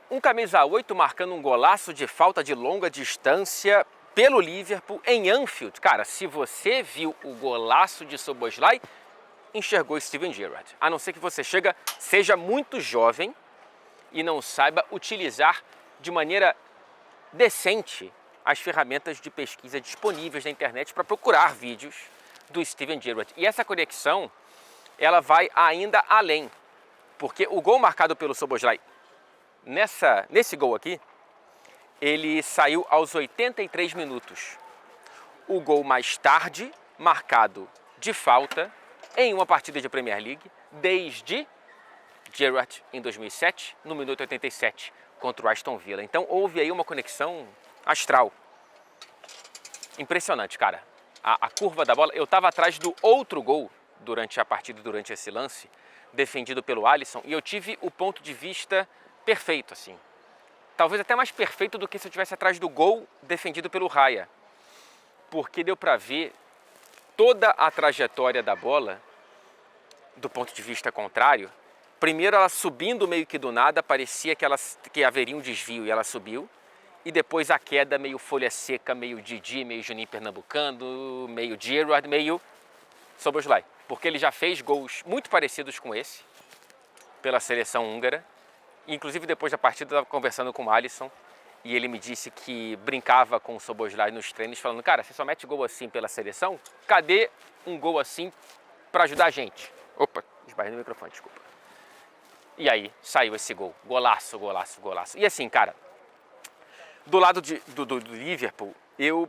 Um camisa 8 marcando um golaço de falta de longa distância pelo Liverpool em Anfield. Cara, se você viu o golaço de Szoboszlai, enxergou Steven Gerrard. A não ser que você seja muito jovem e não saiba utilizar de maneira decente as ferramentas de pesquisa disponíveis na internet para procurar vídeos do Steven Gerrard. E essa conexão, ela vai ainda além, porque o gol marcado pelo Szoboszlai nesse gol aqui, ele saiu aos 83 minutos. O gol mais tarde, marcado de falta em uma partida de Premier League, desde Gerrard em 2007, no minuto 87, contra o Aston Villa. Então houve aí uma conexão astral. Impressionante, cara. A curva da bola, eu estava atrás do outro gol durante a partida, durante esse lance, defendido pelo Alisson, e eu tive o ponto de vista perfeito, assim. Talvez até mais perfeito do que se eu estivesse atrás do gol defendido pelo Raya. Porque deu para ver toda a trajetória da bola do ponto de vista contrário. Primeiro ela subindo meio que do nada, parecia que haveria um desvio e ela subiu. E depois a queda meio folha seca, meio Didi, meio Juninho Pernambucano, meio Gerrard, meio Szoboszlai. Porque ele já fez gols muito parecidos com esse pela seleção húngara. Inclusive, depois da partida, eu estava conversando com o Alisson e ele me disse que brincava com o Szoboszlai nos treinos, falando: cara, você só mete gol assim pela seleção? Cadê um gol assim para ajudar a gente? Opa, esbarrei no microfone, desculpa. E aí, saiu esse gol. Golaço, golaço, golaço. E assim, cara, do lado do Liverpool, eu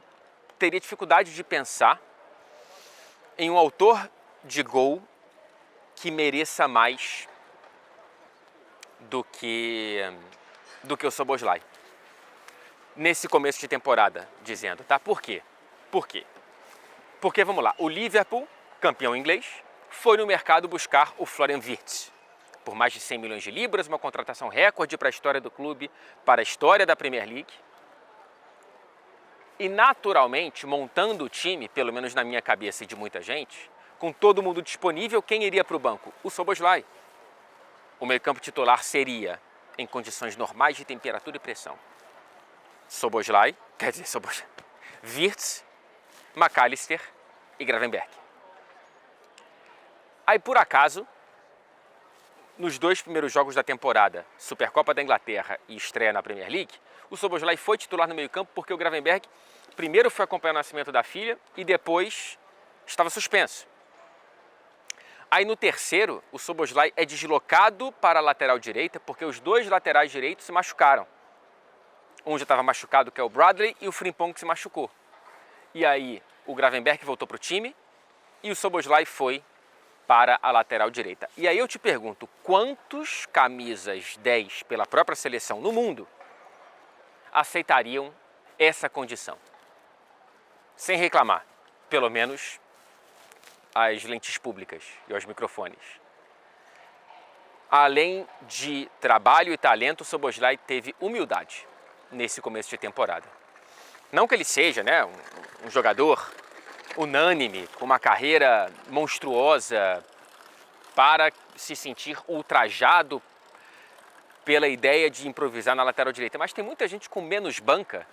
teria dificuldade de pensar em um autor de gol que mereça mais do que o Szoboszlai nesse começo de temporada, dizendo, tá? Por quê? Por quê? Porque, vamos lá, o Liverpool, campeão inglês, foi no mercado buscar o Florian Wirtz por mais de 100 milhões de libras, uma contratação recorde para a história do clube, para a história da Premier League. E naturalmente, montando o time, pelo menos na minha cabeça e de muita gente, com todo mundo disponível, quem iria para o banco? O Szoboszlai. O meio-campo titular seria, em condições normais de temperatura e pressão, Wirtz, McAllister e Gravenberch. Aí, por acaso, nos dois primeiros jogos da temporada, Supercopa da Inglaterra e estreia na Premier League, o Szoboszlai foi titular no meio-campo porque o Gravenberch primeiro foi acompanhar o nascimento da filha e depois estava suspenso. Aí no terceiro, o Szoboszlai é deslocado para a lateral direita porque os dois laterais direitos se machucaram. Um já estava machucado, que é o Bradley, e o Frimpong que se machucou. E aí o Gravenberch voltou para o time e o Szoboszlai foi para a lateral direita. E aí eu te pergunto, quantos camisas 10 pela própria seleção no mundo aceitariam essa condição? Sem reclamar, pelo menos às lentes públicas e aos microfones. Além de trabalho e talento, o Szoboszlai teve humildade nesse começo de temporada. Não que ele seja, né, um jogador unânime, com uma carreira monstruosa, para se sentir ultrajado pela ideia de improvisar na lateral direita. Mas tem muita gente com menos banca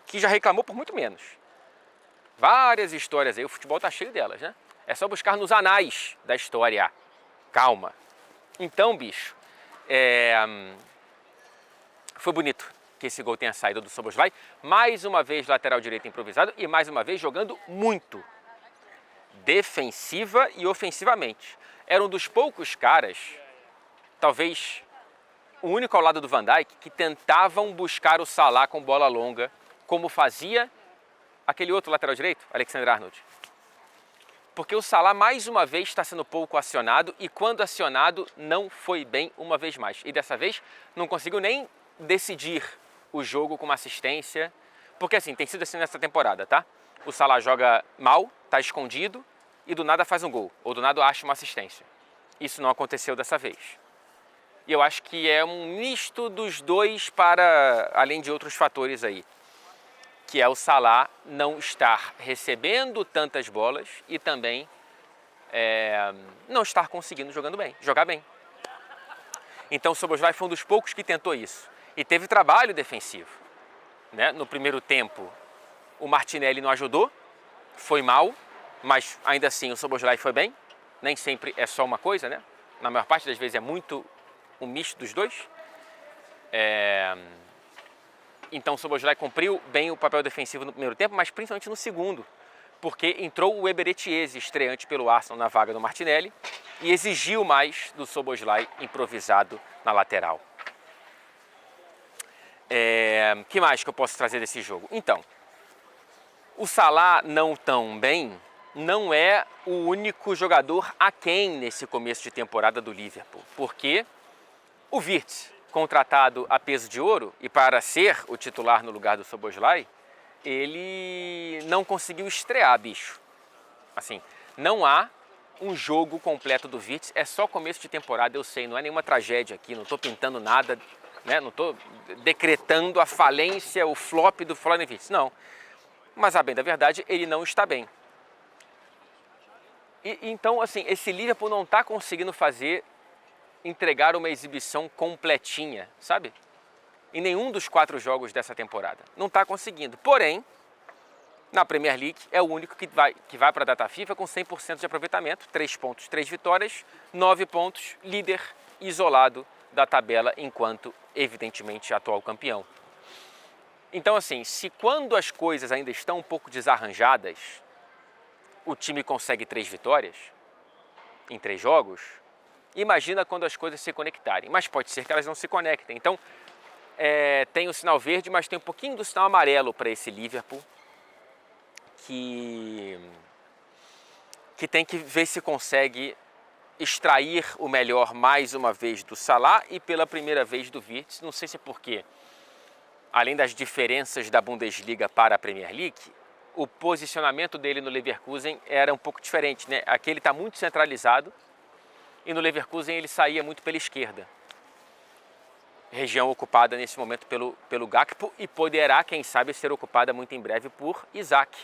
que já reclamou por muito menos. Várias histórias aí, o futebol tá cheio delas, né? É só buscar nos anais da história. Calma. Então, bicho, foi bonito que esse gol tenha saído do Szoboszlai. Mais uma vez lateral direito improvisado e mais uma vez jogando muito. Defensiva e ofensivamente. Era um dos poucos caras, talvez o único ao lado do Van Dijk, que tentavam buscar o Salah com bola longa, como fazia aquele outro lateral direito, Alexander-Arnold. Porque o Salah mais uma vez está sendo pouco acionado e quando acionado não foi bem uma vez mais. E dessa vez não conseguiu nem decidir o jogo com uma assistência, porque assim, tem sido assim nessa temporada, tá? O Salah joga mal, tá escondido e do nada faz um gol, ou do nada acha uma assistência. Isso não aconteceu dessa vez. E eu acho que é um misto dos dois para, além de outros fatores aí, que é o Salah não estar recebendo tantas bolas e também não estar conseguindo jogar bem. Então o Szoboszlai foi um dos poucos que tentou isso. E teve trabalho defensivo, né? No primeiro tempo, o Martinelli não ajudou, foi mal, mas ainda assim o Szoboszlai foi bem. Nem sempre é só uma coisa, né? Na maior parte das vezes é muito um misto dos dois. Então o Szoboszlai cumpriu bem o papel defensivo no primeiro tempo, mas principalmente no segundo, porque entrou o Eberechi Eze, estreante pelo Arsenal na vaga do Martinelli, e exigiu mais do Szoboszlai improvisado na lateral. Que mais que eu posso trazer desse jogo? Então, o Salah não tão bem não é o único jogador aquém nesse começo de temporada do Liverpool, porque o Wirtz, contratado a peso de ouro e para ser o titular no lugar do Szoboszlai, ele não conseguiu estrear, bicho. Assim, não há um jogo completo do Wirtz, é só começo de temporada, eu sei, não é nenhuma tragédia aqui, não estou pintando nada, né? Não estou decretando a falência, o flop do Florian Wirtz, não. Mas a bem da verdade, ele não está bem. Então, assim, esse Liverpool não está conseguindo entregar uma exibição completinha, sabe? Em nenhum dos 4 jogos dessa temporada. Não está conseguindo. Porém, na Premier League é o único que vai para a data FIFA com 100% de aproveitamento, 3 pontos, 3 vitórias, 9 pontos, líder isolado da tabela, enquanto, evidentemente, atual campeão. Então, assim, se quando as coisas ainda estão um pouco desarranjadas, o time consegue 3 vitórias em 3 jogos, imagina quando as coisas se conectarem. Mas pode ser que elas não se conectem. Então, tem o sinal verde, mas tem um pouquinho do sinal amarelo para esse Liverpool, que tem que ver se consegue extrair o melhor mais uma vez do Salah e pela primeira vez do Wirtz. Não sei se é porque, além das diferenças da Bundesliga para a Premier League, o posicionamento dele no Leverkusen era um pouco diferente, né? Aqui ele está muito centralizado e no Leverkusen ele saía muito pela esquerda. Região ocupada nesse momento pelo Gakpo e poderá, quem sabe, ser ocupada muito em breve por Isak.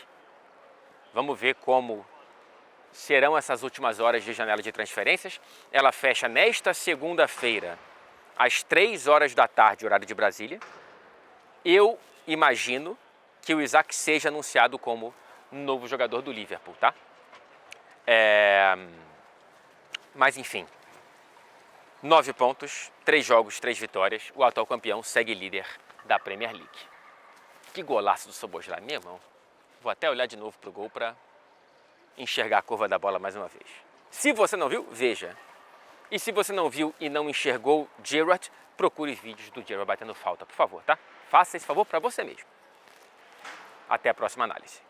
Vamos ver como serão essas últimas horas de janela de transferências. Ela fecha nesta segunda-feira, às 3 horas da tarde, horário de Brasília. Eu imagino que o Isak seja anunciado como novo jogador do Liverpool, tá? Mas enfim, 9 pontos, 3 jogos, 3 vitórias. O atual campeão segue líder da Premier League. Que golaço do Szoboszlai, meu irmão. Vou até olhar de novo pro gol para enxergar a curva da bola mais uma vez. Se você não viu, veja. E se você não viu e não enxergou Gerrard, procure vídeos do Gerrard batendo falta, por favor, tá? Faça esse favor para você mesmo. Até a próxima análise.